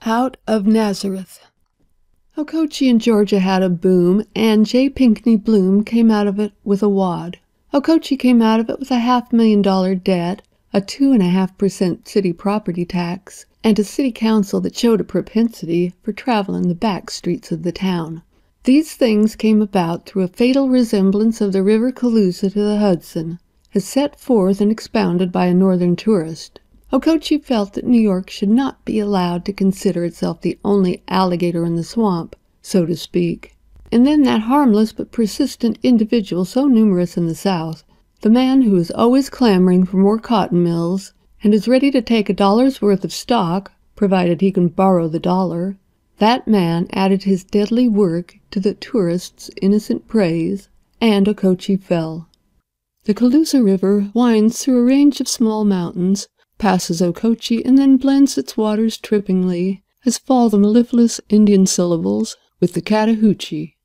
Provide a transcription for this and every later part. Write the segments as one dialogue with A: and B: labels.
A: Out of Nazareth. Okochi in Georgia had a boom, and J. Pinkney Bloom came out of it with a wad. Okochi came out of it with a $500,000 debt, a 2.5% city property tax, and a city council that showed a propensity for travel in the back streets of the town. These things came about through a fatal resemblance of the river Colusa to the Hudson, as set forth and expounded by a northern tourist. Okochi felt that New York should not be allowed to consider itself the only alligator in the swamp, so to speak. And then that harmless but persistent individual so numerous in the South, the man who is always clamoring for more cotton mills, and is ready to take $1's worth of stock, provided he can borrow the dollar, that man added his deadly work to the tourist's innocent praise, and Okochi fell. The Colusa River winds through a range of small mountains, passes Okochi, and then blends its waters trippingly, as fall the mellifluous Indian syllables, with the Chattahoochee.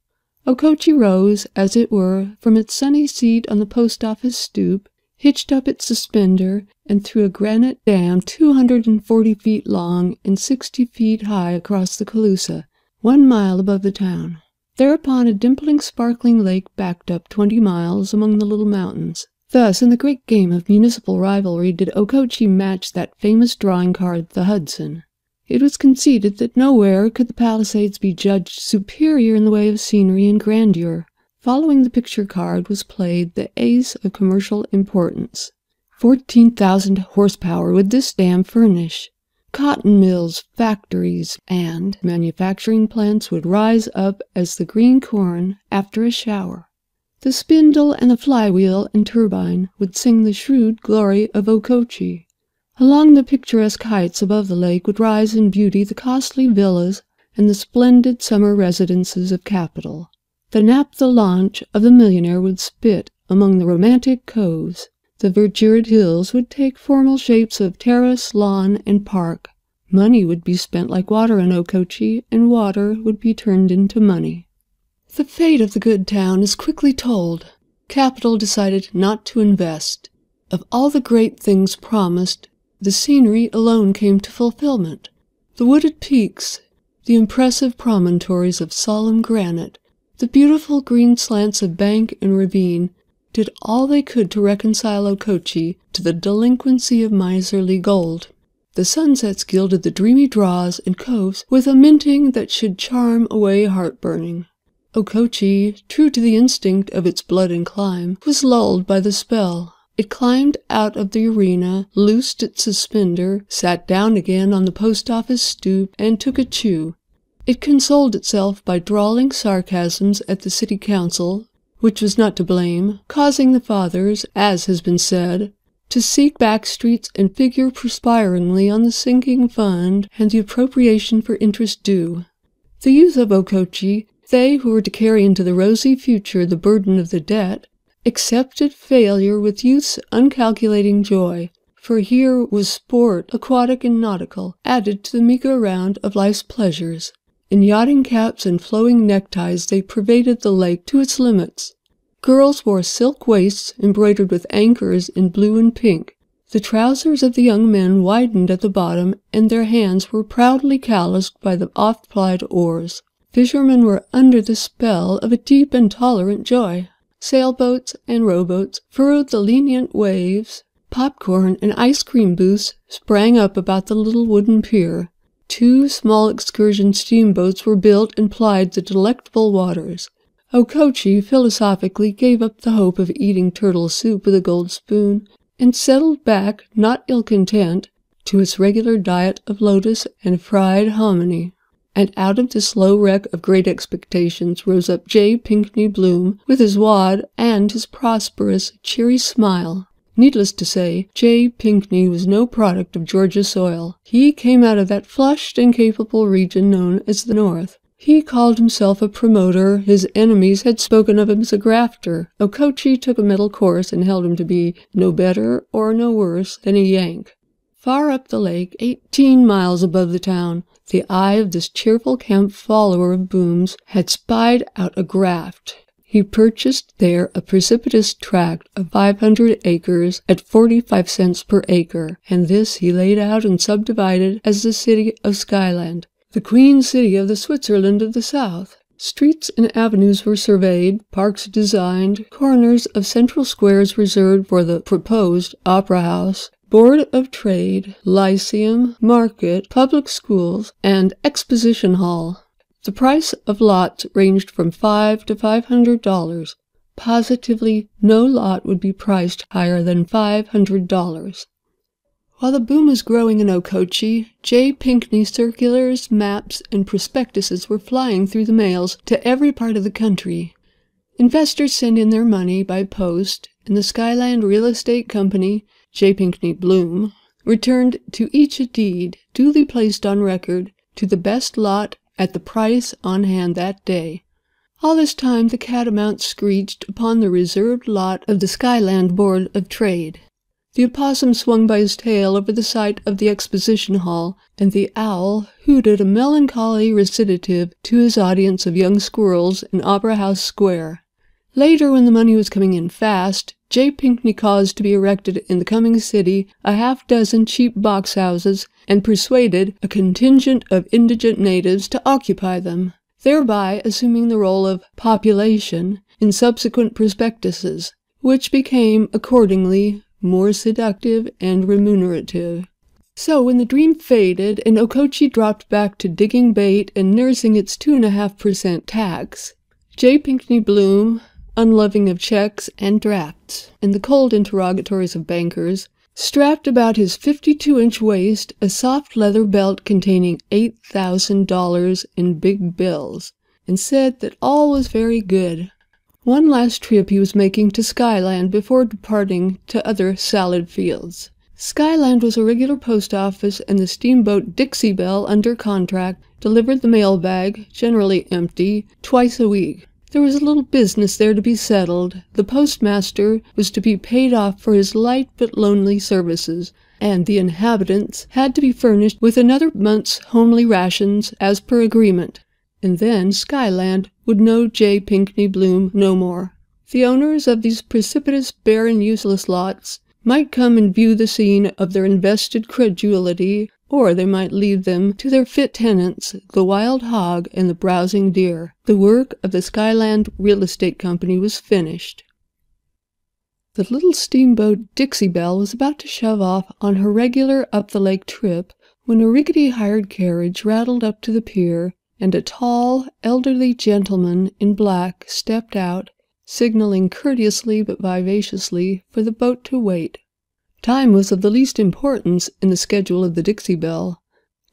A: Okochi rose, as it were, from its sunny seat on the post-office stoop, hitched up its suspender, and threw a granite dam 240 feet long and 60 feet high across the Colusa, 1 mile above the town. Thereupon a dimpling, sparkling lake backed up 20 miles among the little mountains. Thus, in the great game of municipal rivalry did Okochi match that famous drawing card, the Hudson. It was conceded that nowhere could the Palisades be judged superior in the way of scenery and grandeur. Following the picture card was played the ace of commercial importance. 14,000 horsepower would this dam furnish. Cotton mills, factories, and manufacturing plants would rise up as the green corn after a shower. The spindle and the flywheel and turbine would sing the shrewd glory of Okochi. Along the picturesque heights above the lake would rise in beauty the costly villas and the splendid summer residences of capital. The naphtha launch of the millionaire would spit among the romantic coves. The verdured hills would take formal shapes of terrace, lawn, and park. Money would be spent like water in Okochi, and water would be turned into money. The fate of the good town is quickly told. Capital decided not to invest. Of all the great things promised, the scenery alone came to fulfillment. The wooded peaks, the impressive promontories of solemn granite, the beautiful green slants of bank and ravine, did all they could to reconcile Okochi to the delinquency of miserly gold. The sunsets gilded the dreamy draws and coves with a minting that should charm away heartburning. Okochi, true to the instinct of its blood and clime, was lulled by the spell. It climbed out of the arena, loosed its suspender, sat down again on the post-office stoop, and took a chew. It consoled itself by drawling sarcasms at the city council, which was not to blame, causing the fathers, as has been said, to seek back streets and figure perspiringly on the sinking fund and the appropriation for interest due. The youth of Okochi, they who were to carry into the rosy future the burden of the debt, accepted failure with youth's uncalculating joy, for here was sport, aquatic and nautical, added to the meager round of life's pleasures. In yachting caps and flowing neckties they pervaded the lake to its limits. Girls wore silk waists embroidered with anchors in blue and pink. The trousers of the young men widened at the bottom, and their hands were proudly calloused by the oft-plied oars. Fishermen were under the spell of a deep and tolerant joy. Sailboats and rowboats furrowed the lenient waves. Popcorn and ice cream booths sprang up about the little wooden pier. 2 small excursion steamboats were built and plied the delectable waters. Okochi philosophically gave up the hope of eating turtle soup with a gold spoon, and settled back, not ill-content, to its regular diet of lotus and fried hominy. And out of this low wreck of great expectations rose up J. Pinkney Bloom with his wad and his prosperous, cheery smile. Needless to say, J. Pinkney was no product of Georgia soil. He came out of that flushed and capable region known as the North. He called himself a promoter. His enemies had spoken of him as a grafter. Okochi took a middle course and held him to be no better or no worse than a Yank. Far up the lake, 18 miles above the town, the eye of this cheerful camp follower of Boone's had spied out a graft. He purchased there a precipitous tract of 500 acres at 45 cents per acre, and this he laid out and subdivided as the city of Skyland. the Queen City of the Switzerland of the South. Streets and avenues were surveyed, parks designed, corners of central squares reserved for the proposed opera house, Board of Trade, Lyceum, Market, public schools, and Exposition Hall. The price of lots ranged from $5 to $500. Positively, no lot would be priced higher than $500. While the boom was growing in Okochi, J. Pinkney circulars, maps, and prospectuses were flying through the mails to every part of the country. Investors sent in their money by post, and the Skyland Real Estate Company, J. Pinkney Bloom, returned to each a deed, duly placed on record, to the best lot at the price on hand that day. All this time the catamount screeched upon the reserved lot of the Skyland Board of Trade. The opossum swung by his tail over the site of the Exposition Hall, and the owl hooted a melancholy recitative to his audience of young squirrels in Opera House Square. Later, when the money was coming in fast, J. Pinkney caused to be erected in the coming city a half-dozen cheap box houses and persuaded a contingent of indigent natives to occupy them, thereby assuming the role of population in subsequent prospectuses, which became, accordingly, more seductive and remunerative. So when the dream faded and Okochi dropped back to digging bait and nursing its 2.5% tax, J. Pinkney Bloom, unloving of checks and drafts and the cold interrogatories of bankers, strapped about his 52-inch waist a soft leather belt containing $8,000 in big bills, and said that all was very good. One last trip he was making to Skyland before departing to other salad fields. Skyland was a regular post office, and the steamboat Dixie Belle, under contract, delivered the mailbag, generally empty, twice a week. There was a little business there to be settled. The postmaster was to be paid off for his light but lonely services, and the inhabitants had to be furnished with another month's homely rations as per agreement. And then Skyland would know J. Pinkney Bloom no more. The owners of these precipitous, barren, useless lots might come and view the scene of their invested credulity, or they might leave them to their fit tenants, the wild hog and the browsing deer. The work of the Skyland Real Estate Company was finished. The little steamboat Dixie Belle was about to shove off on her regular up-the-lake trip when a rickety hired carriage rattled up to the pier, and a tall, elderly gentleman in black stepped out, signaling courteously but vivaciously for the boat to wait. Time was of the least importance in the schedule of the Dixie Belle.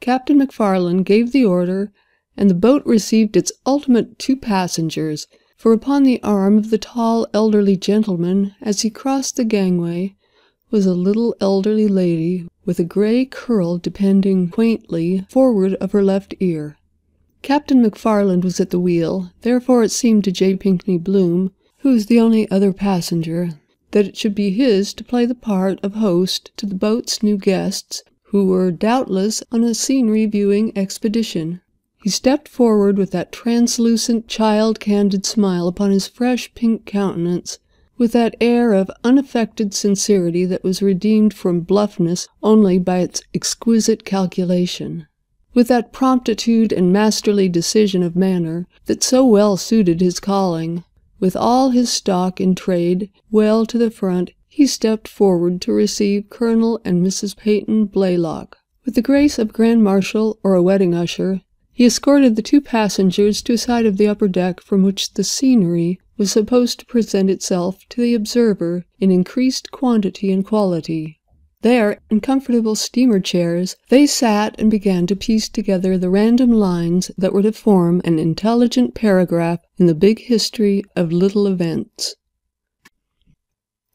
A: Captain McFarland gave the order, and the boat received its ultimate 2 passengers, for upon the arm of the tall, elderly gentleman, as he crossed the gangway, was a little elderly lady with a gray curl depending quaintly forward of her left ear. Captain McFarland was at the wheel, therefore it seemed to J. Pinkney Bloom, who was the only other passenger, that it should be his to play the part of host to the boat's new guests, who were doubtless on a scenery-viewing expedition. He stepped forward with that translucent, child-candid smile upon his fresh pink countenance, with that air of unaffected sincerity that was redeemed from bluffness only by its exquisite calculation, with that promptitude and masterly decision of manner that so well suited his calling. With all his stock in trade well to the front, he stepped forward to receive Colonel and Mrs. Peyton Blaylock. With the grace of Grand Marshal or a wedding usher, he escorted the 2 passengers to a side of the upper deck from which the scenery was supposed to present itself to the observer in increased quantity and quality. There, in comfortable steamer chairs, they sat and began to piece together the random lines that were to form an intelligent paragraph in the big history of little events.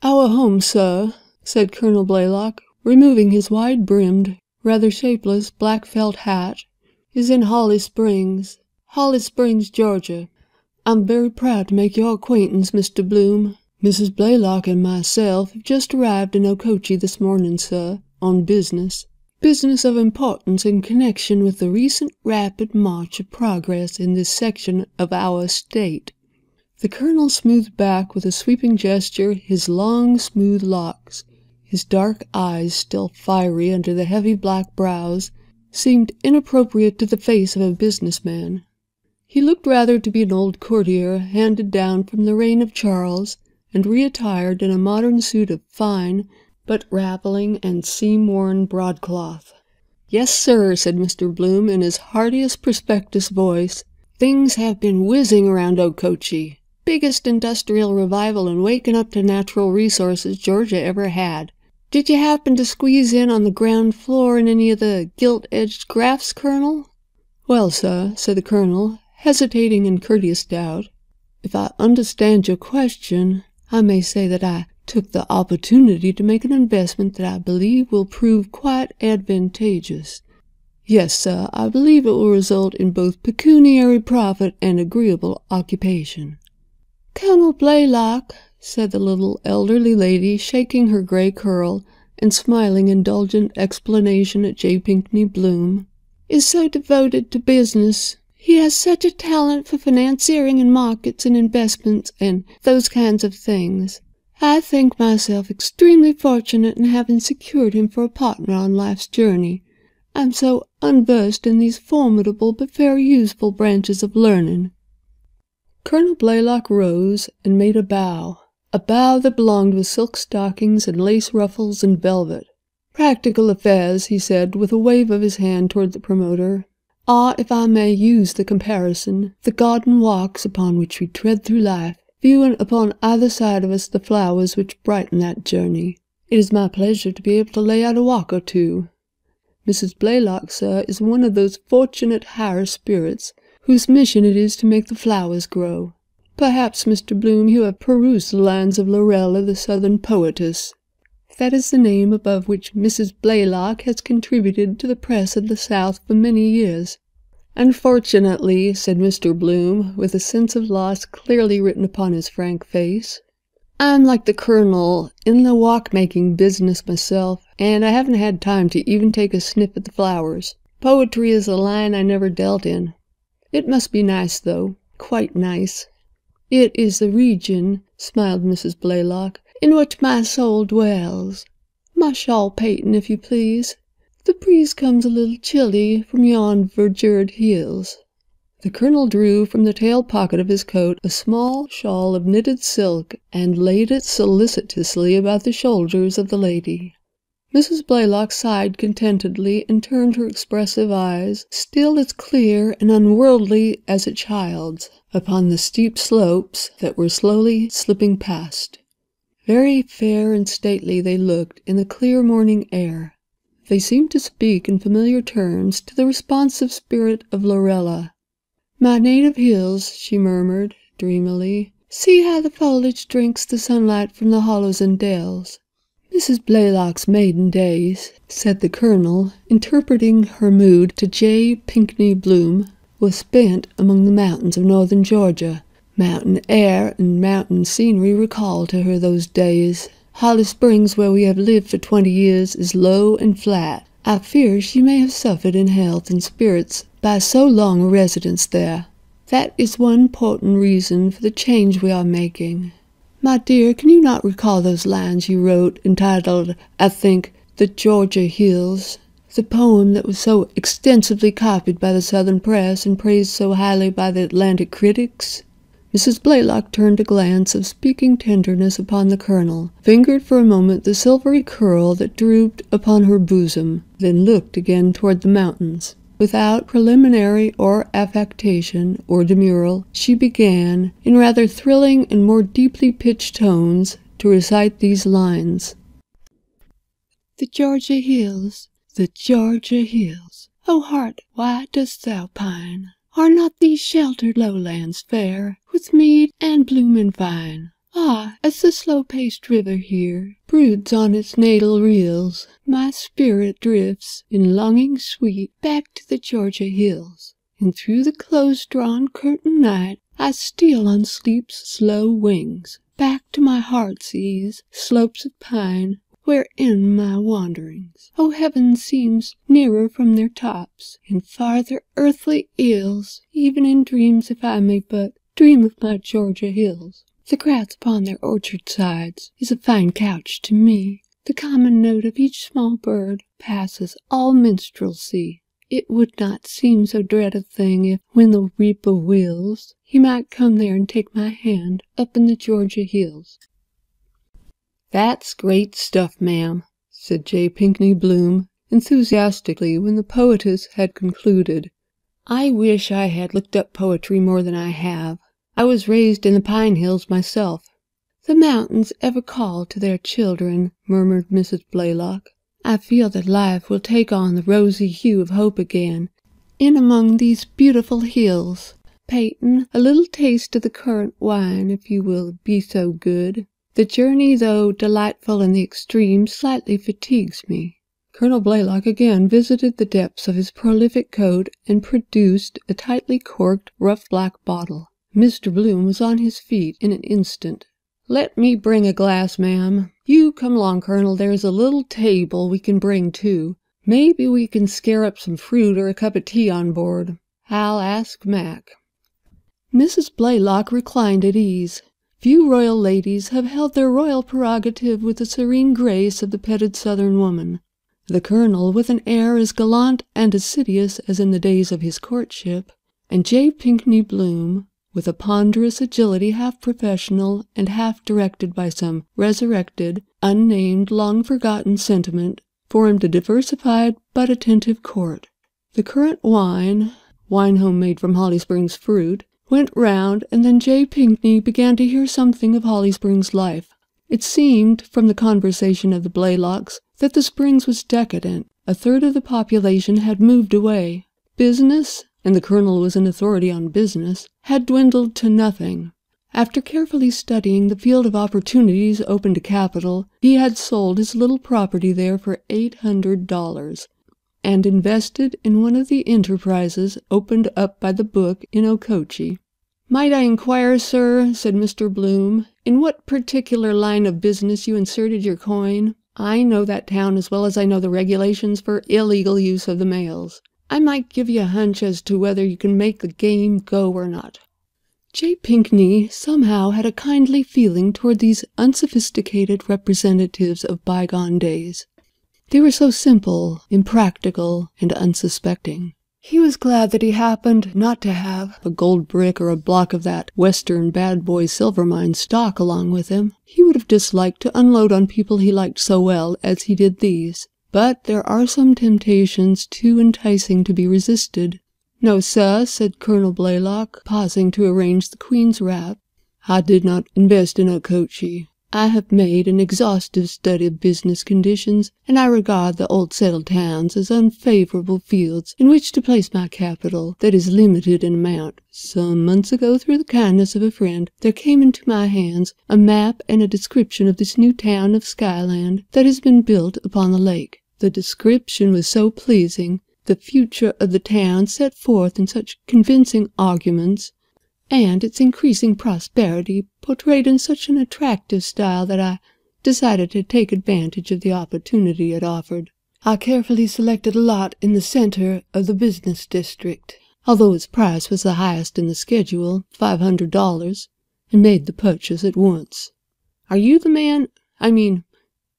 A: "Our home, sir," said Colonel Blaylock, removing his wide-brimmed, rather shapeless black felt hat, "is in Holly Springs, Georgia. I'm very proud to make your acquaintance, Mr. Bloom. Mrs. Blaylock and myself have just arrived in Okochi this morning, sir, on business. Business of importance in connection with the recent rapid march of progress in this section of our state." The colonel smoothed back with a sweeping gesture his long, smooth locks, his dark eyes still fiery under the heavy black brows, seemed inappropriate to the face of a businessman. He looked rather to be an old courtier handed down from the reign of Charles, and reattired in a modern suit of fine but raveling and seam-worn broadcloth. "Yes, sir," said Mr. Bloom in his heartiest prospectus voice. "Things have been whizzing around Okochi. Biggest industrial revival in waking up to natural resources Georgia ever had. Did you happen to squeeze in on the ground floor in any of the gilt-edged grafts, Colonel?" "Well, sir," said the Colonel, hesitating in courteous doubt, "if I understand your question, I may say that I took the opportunity to make an investment that I believe will prove quite advantageous. Yes, sir, I believe it will result in both pecuniary profit and agreeable occupation." "Colonel Blaylock," said the little elderly lady, shaking her gray curl and smiling indulgent explanation at J. Pinkney Bloom, "is so devoted to business. He has such a talent for financiering and markets and investments and those kinds of things. I think myself extremely fortunate in having secured him for a partner on life's journey. I'm so unversed in these formidable but very useful branches of learning." Colonel Blaylock rose and made a bow that belonged with silk stockings and lace ruffles and velvet. "Practical affairs," he said, with a wave of his hand toward the promoter, "are, if I may use the comparison, the garden walks upon which we tread through life, viewing upon either side of us the flowers which brighten that journey. It is my pleasure to be able to lay out a walk or two. Mrs. Blaylock, sir, is one of those fortunate higher spirits whose mission it is to make the flowers grow. Perhaps, Mr. Bloom, you have perused the lines of Lorella, the Southern poetess. That is the name above which Mrs. Blaylock has contributed to the press of the South for many years." "Unfortunately," said Mr. Bloom, with a sense of loss clearly written upon his frank face, "I'm like the Colonel, in the walk-making business myself, and I haven't had time to even take a sniff at the flowers. Poetry is a line I never dealt in. It must be nice, though, quite nice." "It is the region," smiled Mrs. Blaylock, "in which my soul dwells. My shawl, Peyton, if you please. The breeze comes a little chilly from yon verdured hills." The Colonel drew from the tail pocket of his coat a small shawl of knitted silk and laid it solicitously about the shoulders of the lady. Mrs. Blaylock sighed contentedly and turned her expressive eyes, still as clear and unworldly as a child's, upon the steep slopes that were slowly slipping past. Very fair and stately they looked in the clear morning air. They seemed to speak in familiar terms to the responsive spirit of Lorella. "My native hills," she murmured, dreamily. "See how the foliage drinks the sunlight from the hollows and dells." "Mrs. Blaylock's maiden days," said the Colonel, interpreting her mood to J. Pinkney Bloom, "were spent among the mountains of northern Georgia. Mountain air and mountain scenery recall to her those days. Holly Springs, where we have lived for 20 years, is low and flat. I fear she may have suffered in health and spirits by so long a residence there. That is one important reason for the change we are making. My dear, can you not recall those lines you wrote, entitled, I think, 'The Georgia Hills'? The poem that was so extensively copied by the Southern press and praised so highly by the Atlantic critics?" Mrs. Blaylock turned a glance of speaking tenderness upon the Colonel, fingered for a moment the silvery curl that drooped upon her bosom, then looked again toward the mountains. Without preliminary or affectation or demurral, she began, in rather thrilling and more deeply pitched tones, to recite these lines. "The Georgia hills, the Georgia hills, O heart, why dost thou pine? Are not these sheltered lowlands fair, with mead and bloom and vine? Ah, as the slow-paced river here broods on its natal rills, my spirit drifts, in longing sweet, back to the Georgia hills. And through the close-drawn curtain night I steal on sleep's slow wings, back to my heart's ease, slopes of pine, where end my wanderings. O heaven seems nearer from their tops, and farther earthly ills, even in dreams if I may but dream of my Georgia hills. The grass upon their orchard sides is a fine couch to me. The common note of each small bird passes all minstrelsy. It would not seem so dread a thing if, when the reaper wills, he might come there and take my hand up in the Georgia hills." "That's great stuff, ma'am," said J. Pinkney Bloom enthusiastically when the poetess had concluded. "I wish I had looked up poetry more than I have. I was raised in the Pine Hills myself." "The mountains ever call to their children," murmured Mrs. Blaylock. "I feel that life will take on the rosy hue of hope again, in among these beautiful hills. Peyton, a little taste of the currant wine, if you will be so good. The journey, though delightful in the extreme, slightly fatigues me." Colonel Blaylock again visited the depths of his prolific coat and produced a tightly corked, rough black bottle. Mr. Bloom was on his feet in an instant. "Let me bring a glass, ma'am. You come along, Colonel. There's a little table we can bring, too. Maybe we can scare up some fruit or a cup of tea on board. I'll ask Mac." Mrs. Blaylock reclined at ease. Few royal ladies have held their royal prerogative with the serene grace of the petted Southern woman. The Colonel, with an air as gallant and assiduous as in the days of his courtship, and J. Pinkney Bloom, with a ponderous agility half professional and half directed by some resurrected, unnamed, long-forgotten sentiment, formed a diversified but attentive court. The currant wine homemade from Holly Springs fruit, went round, and then J. Pinkney began to hear something of Holly Springs life. It seemed, from the conversation of the Blaylocks, that the Springs was decadent. A third of the population had moved away. Business, and the Colonel was an authority on business, had dwindled to nothing. After carefully studying the field of opportunities open to capital, he had sold his little property there for $800, and invested in one of the enterprises opened up by the book in Okochi. "Might I inquire, sir," said Mr. Bloom, "in what particular line of business you inserted your coin? I know that town as well as I know the regulations for illegal use of the mails. I might give you a hunch as to whether you can make the game go or not." J. Pinkney somehow had a kindly feeling toward these unsophisticated representatives of bygone days. They were so simple, impractical, and unsuspecting. He was glad that he happened not to have a gold brick or a block of that Western bad boy silver mine stock along with him. He would have disliked to unload on people he liked so well as he did these. But there are some temptations too enticing to be resisted. "No, sir," said Colonel Blaylock, pausing to arrange the Queen's wrap. "I did not invest in Okochi. I have made an exhaustive study of business conditions, and I regard the old settled towns as unfavorable fields in which to place my capital that is limited in amount. Some months ago, through the kindness of a friend, there came into my hands a map and a description of this new town of Skyland that has been built upon the lake. The description was so pleasing, the future of the town set forth in such convincing arguments, and its increasing prosperity portrayed in such an attractive style that I decided to take advantage of the opportunity it offered. I carefully selected a lot in the center of the business district, although its price was the highest in the schedule, $500, and made the purchase at once." "Are you the man?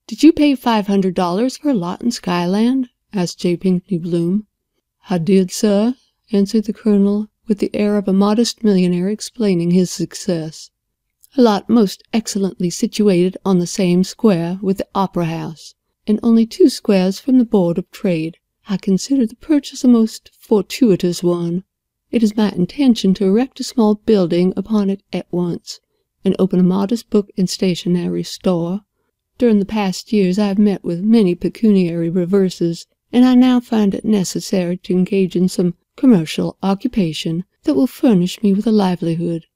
A: Did you pay $500 for a lot in Skyland?" asked J. Pinkney Bloom. "I did, sir," answered the Colonel, with the air of a modest millionaire explaining his success. "A lot most excellently situated on the same square with the Opera House, and only 2 squares from the Board of Trade. I consider the purchase a most fortuitous one. It is my intention to erect a small building upon it at once, and open a modest book and stationery store. During the past years I have met with many pecuniary reverses, and I now find it necessary to engage in some commercial occupation that will furnish me with a livelihood.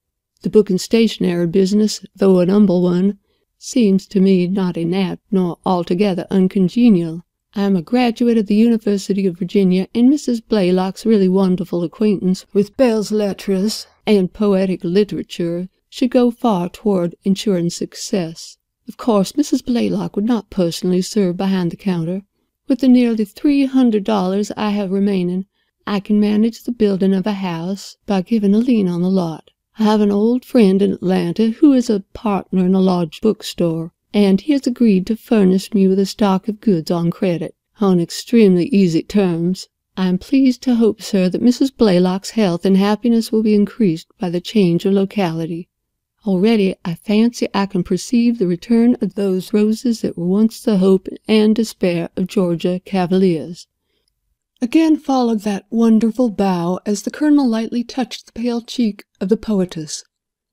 A: The book and stationery business, though an humble one, seems to me not inept nor altogether uncongenial. I am a graduate of the University of Virginia, and Mrs. Blaylock's really wonderful acquaintance with belles lettres and poetic literature should go far toward ensuring success. Of course, Mrs. Blaylock would not personally serve behind the counter. With the nearly $300 I have remaining, I can manage the building of a house by giving a lien on the lot. I have an old friend in Atlanta who is a partner in a large bookstore, and he has agreed to furnish me with a stock of goods on credit, on extremely easy terms. I am pleased to hope, sir, that Mrs. Blaylock's health and happiness will be increased by the change of locality. Already I fancy I can perceive the return of those roses that were once the hope and despair of Georgia Cavaliers." Again followed that wonderful bow as the colonel lightly touched the pale cheek of the poetess.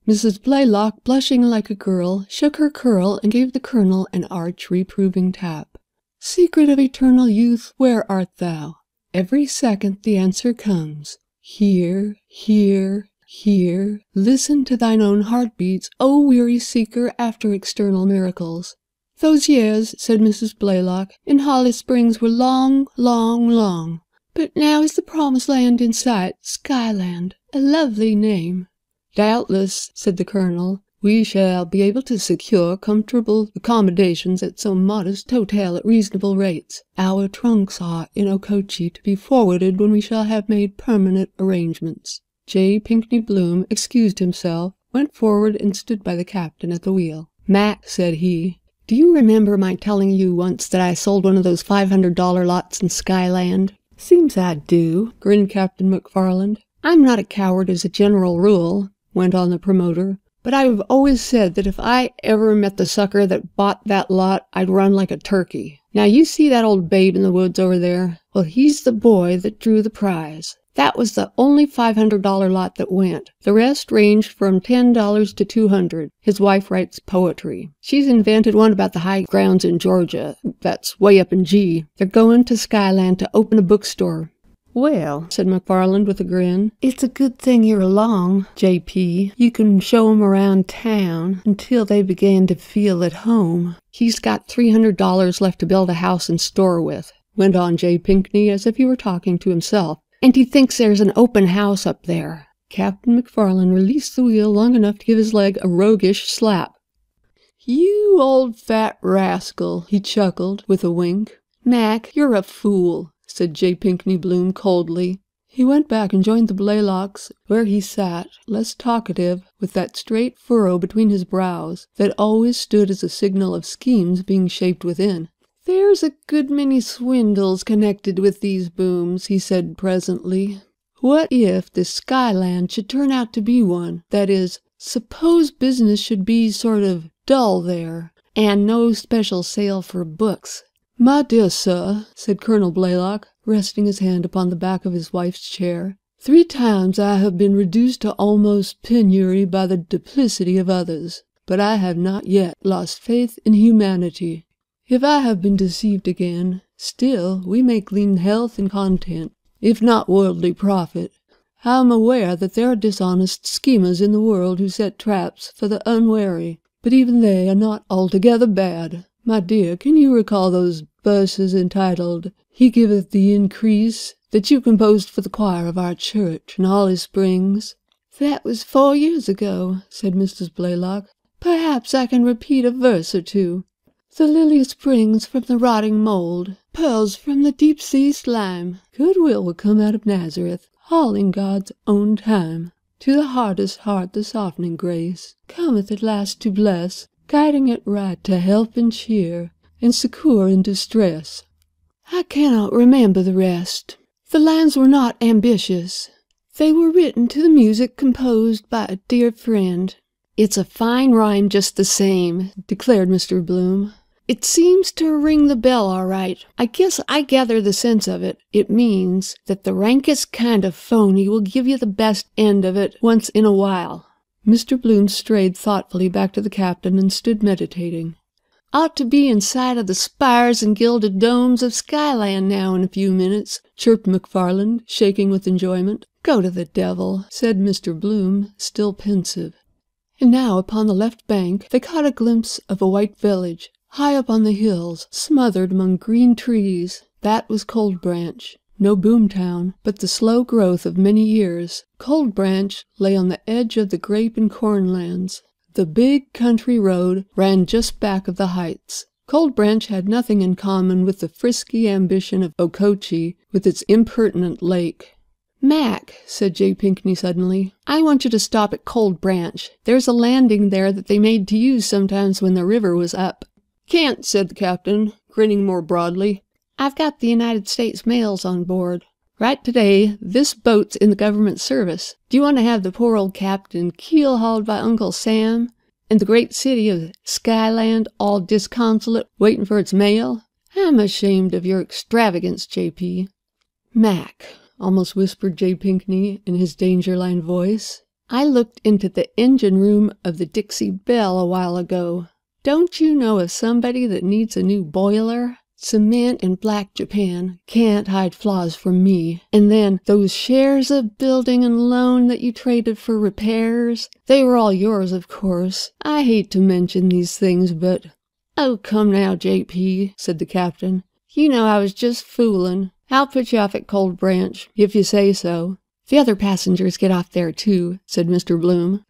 A: Mrs. Blaylock, blushing like a girl, shook her curl and gave the colonel an arch, reproving tap. "Secret of eternal youth, where art thou? Every second the answer comes. Here, here, here. Listen to thine own heartbeats, O weary seeker after external miracles." "Those years," said Mrs. Blaylock, "in Holly Springs were long, long, long. But now is the promised land in sight, Skyland, a lovely name." "Doubtless," said the colonel, "we shall be able to secure comfortable accommodations at some modest hotel at reasonable rates. Our trunks are in Okochi, to be forwarded when we shall have made permanent arrangements." J. Pinkney Bloom excused himself, went forward, and stood by the captain at the wheel. "Mac," said he, "do you remember my telling you once that I sold one of those $500 lots in Skyland?" "Seems I do," grinned Captain McFarland. "I'm not a coward as a general rule," went on the promoter, "but I've always said that if I ever met the sucker that bought that lot, I'd run like a turkey. Now you see that old babe in the woods over there? Well, he's the boy that drew the prize. That was the only $500 lot that went. The rest ranged from $10 to $200. His wife writes poetry. She's invented one about the high grounds in Georgia. That's way up in G. They're going to Skyland to open a bookstore." "Well," said McFarland with a grin, "it's a good thing you're along, J.P. You can show 'em around town until they begin to feel at home." "He's got $300 left to build a house and store with," went on J. Pinkney as if he were talking to himself. "And he thinks there's an open house up there." Captain McFarland released the wheel long enough to give his leg a roguish slap. "You old fat rascal," he chuckled with a wink. "Mac, you're a fool," said J. Pinkney Bloom coldly. He went back and joined the Blaylocks, where he sat, less talkative, with that straight furrow between his brows that always stood as a signal of schemes being shaped within. "There's a good many swindles connected with these booms," he said presently. "What if this Skyland should turn out to be one? That is, suppose business should be sort of dull there, and no special sale for books." "My dear sir," said Colonel Blaylock, resting his hand upon the back of his wife's chair, "3 times I have been reduced to almost penury by the duplicity of others, but I have not yet lost faith in humanity. If I have been deceived again, still we may glean health and content, if not worldly profit. I am aware that there are dishonest schemers in the world who set traps for the unwary, but even they are not altogether bad. My dear, can you recall those verses entitled, 'He giveth the increase,' that you composed for the choir of our church in Holly Springs?" "That was 4 years ago," said Mrs. Blaylock. "Perhaps I can repeat a verse or two. 'The lily springs from the rotting mold, pearls from the deep-sea slime. Goodwill will come out of Nazareth, all in God's own time. To the hardest heart the softening grace cometh at last to bless, guiding it right to help and cheer, and succour in distress.' I cannot remember the rest. The lines were not ambitious. They were written to the music composed by a dear friend." "It's a fine rhyme just the same," declared Mr. Bloom. "It seems to ring the bell all right. I guess I gather the sense of it. It means that the rankest kind of phony will give you the best end of it once in a while." Mr. Bloom strayed thoughtfully back to the captain and stood meditating. "Ought to be in sight of the spires and gilded domes of Skyland now in a few minutes," chirped McFarland, shaking with enjoyment. "Go to the devil," said Mr. Bloom, still pensive. And now upon the left bank they caught a glimpse of a white village, high up on the hills, smothered among green trees. That was Cold Branch. No boom town, but the slow growth of many years. Cold Branch lay on the edge of the grape and corn lands. The big country road ran just back of the heights. Cold Branch had nothing in common with the frisky ambition of Okochi, with its impertinent lake. "Mac," said J. Pinkney suddenly, "I want you to stop at Cold Branch. There's a landing there that they made to use sometimes when the river was up." "Can't," said the captain, grinning more broadly. "I've got the United States mails on board." Right today, this boat's in the government service. Do you want to have the poor old captain keel-hauled by Uncle Sam, and the great city of Skyland all disconsolate, waiting for its mail? I'm ashamed of your extravagance, J.P. Mac, almost whispered J. Pinkney in his danger-line voice, I looked into the engine room of the Dixie Belle a while ago. Don't you know of somebody that needs a new boiler? Cement in Black Japan can't hide flaws from me. And then those shares of building and loan that you traded for repairs, they were all yours, of course. I hate to mention these things, but... Oh, come now, J.P., said the captain. You know I was just fooling. I'll put you off at Cold Branch, if you say so. The other passengers get off there, too, said Mr. Bloom.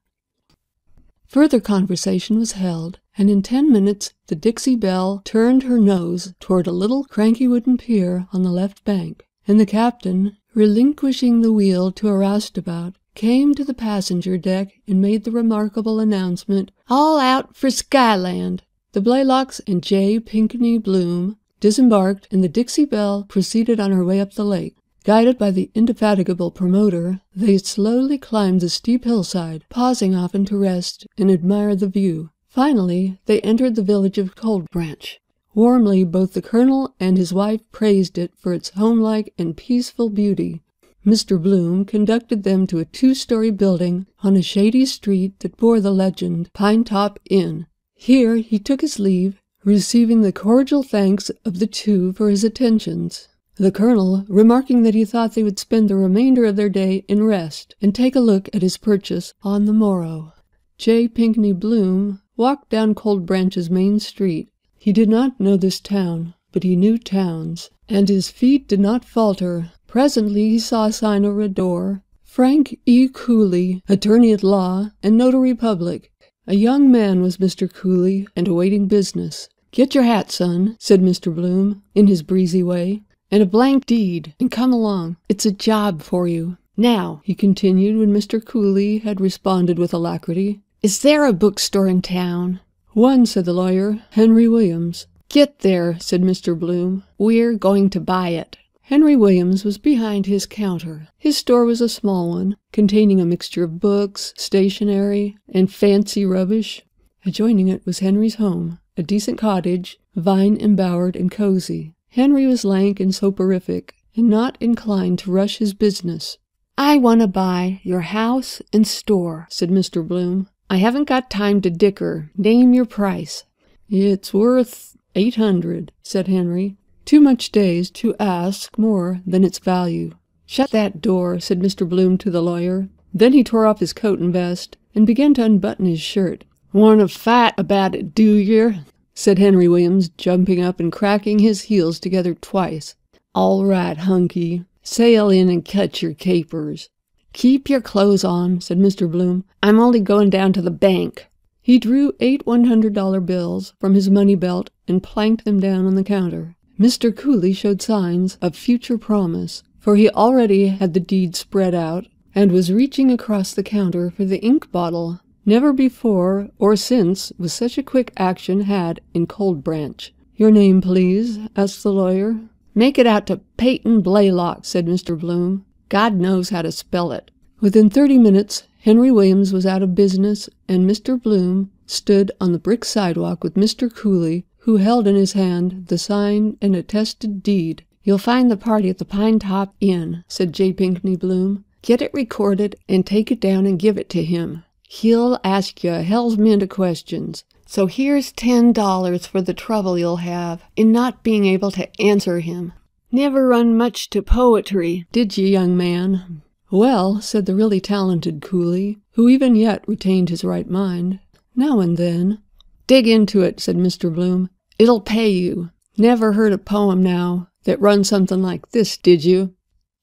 A: Further conversation was held, and in 10 minutes the Dixie Belle turned her nose toward a little cranky wooden pier on the left bank, and the captain, relinquishing the wheel to a roustabout, came to the passenger deck and made the remarkable announcement, All out for Skyland! The Blaylocks and J. Pinkney Bloom disembarked, and the Dixie Belle proceeded on her way up the lake. Guided by the indefatigable promoter, they slowly climbed the steep hillside, pausing often to rest and admire the view. Finally, they entered the village of Cold Branch. Warmly, both the colonel and his wife praised it for its homelike and peaceful beauty. Mr. Bloom conducted them to a 2-story building on a shady street that bore the legend, Pine Top Inn. Here he took his leave, receiving the cordial thanks of the two for his attentions. The colonel, remarking that he thought they would spend the remainder of their day in rest and take a look at his purchase on the morrow. J. Pinkney Bloom walked down Cold Branch's main street. He did not know this town, but he knew towns, and his feet did not falter. Presently he saw a sign over a door, Frank E. Cooley, attorney at law and notary public. A young man was Mr. Cooley, and awaiting business. Get your hat, son, said Mr. Bloom, in his breezy way, and a blank deed, and come along. It's a job for you. Now, he continued when Mr. Cooley had responded with alacrity, is there a bookstore in town? One, said the lawyer, Henry Williams. Get there, said Mr. Bloom. We're going to buy it. Henry Williams was behind his counter. His store was a small one, containing a mixture of books, stationery, and fancy rubbish. Adjoining it was Henry's home, a decent cottage, vine-embowered and cozy. Henry was lank and soporific, and not inclined to rush his business. I want to buy your house and store, said Mr. Bloom. I haven't got time to dicker. Name your price. It's worth $800, said Henry, too much dazed to ask more than its value. Shut that door, said Mr. Bloom to the lawyer. Then he tore off his coat and vest, and began to unbutton his shirt. Want to fight about it, do yer? Said Henry Williams, jumping up and cracking his heels together twice. All right, hunky. Sail in and cut your capers. Keep your clothes on, said Mr. Bloom. I'm only going down to the bank. He drew 8 $100 bills from his money belt and planked them down on the counter. Mr. Cooley showed signs of future promise, for he already had the deed spread out and was reaching across the counter for the ink bottle. Never before or since was such a quick action had in Cold Branch. Your name, please, asked the lawyer. Make it out to Peyton Blaylock, said Mr. Bloom. God knows how to spell it. Within 30 minutes, Henry Williams was out of business, and Mr. Bloom stood on the brick sidewalk with Mr. Cooley, who held in his hand the signed and attested deed. You'll find the party at the Pine Top Inn, said J. Pinkney Bloom. Get it recorded and take it down and give it to him. He'll ask you a hell's mint of questions. So here's $10 for the trouble you'll have in not being able to answer him. Never run much to poetry, did you, young man? Well, said the really talented Cooley, who even yet retained his right mind, now and then. Dig into it, said Mr. Bloom. It'll pay you. Never heard a poem now that runs something like this, did you?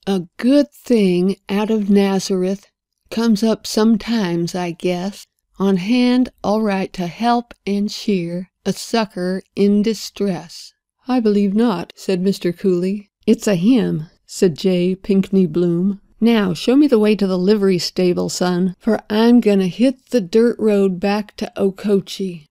A: A good thing out of Nazareth comes up sometimes, I guess. On hand, all right to help and cheer a sucker in distress. I believe not, said Mr. Cooley. It's a hymn, said J. Pinkney Bloom. Now, show me the way to the livery stable, son, for I'm gonna hit the dirt road back to Okochi.